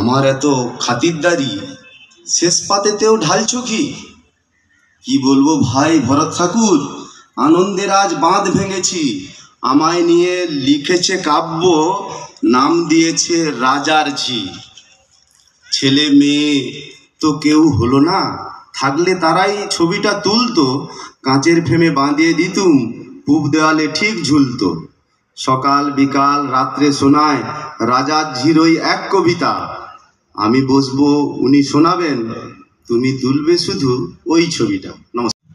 আমার এত খাতিরদারি শেষ পাতেতেও ঢালছো কি? কি বলবো ভাই ভরত ঠাকুর, আনন্দের আজ বাঁধ ভেঙেছি। আমায় নিয়ে লিখেছে কাব্য, নাম দিয়েছে রাজার ঝি। ছেলে মেয়ে তো কেউ হলো না, থাকলে তারাই ছবিটা তুলতো, কাঁচের ফ্রেমে বাঁধিয়ে দিতুম, পূব দেওয়ালে ঠিক ঝুলতো। সকাল বিকাল রাত্রে শোনায় রাজার ঝির ওই এক কবিতা। আমি বসবো, উনি শোনাবেন, তুমি তুলবে শুধু ওই ছবিটা। নমস্কার।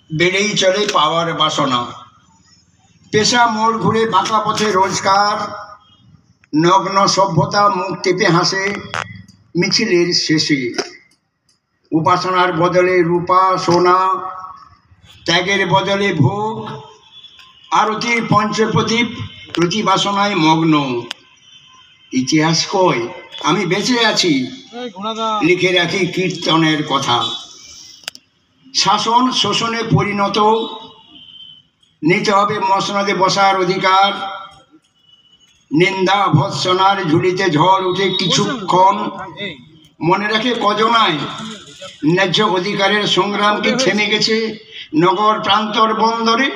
বেড়েই চলে পাওয়ার বাসনা, পেশা মোড় ঘুরে বাঁকা পথে রোজগার, নগ্ন সভ্যতা মুখ টেপে হাসে মিছিলের শেষে। উপাসনার বদলে রূপা সোনা, ত্যাগের বদলে ভোগ, আরতির পঞ্চপ্রদীপ প্রতি বাসনায় মগ্ন। ইতিহাস কয় আমি বেঁচে আছি, লিখে রাখি কীর্তনের কথা। শাসন শোষণে পরিণত, নিতে হবে মসনদে বসার অধিকার। নিন্দা ভৎসনার ঝুলিতে ঝড় উঠে কিছুক্ষণ, মনে রাখে কজনায় ন্যায্য অধিকারের সংগ্রাম কি থেমে গেছে নগর প্রান্তর বন্দরে।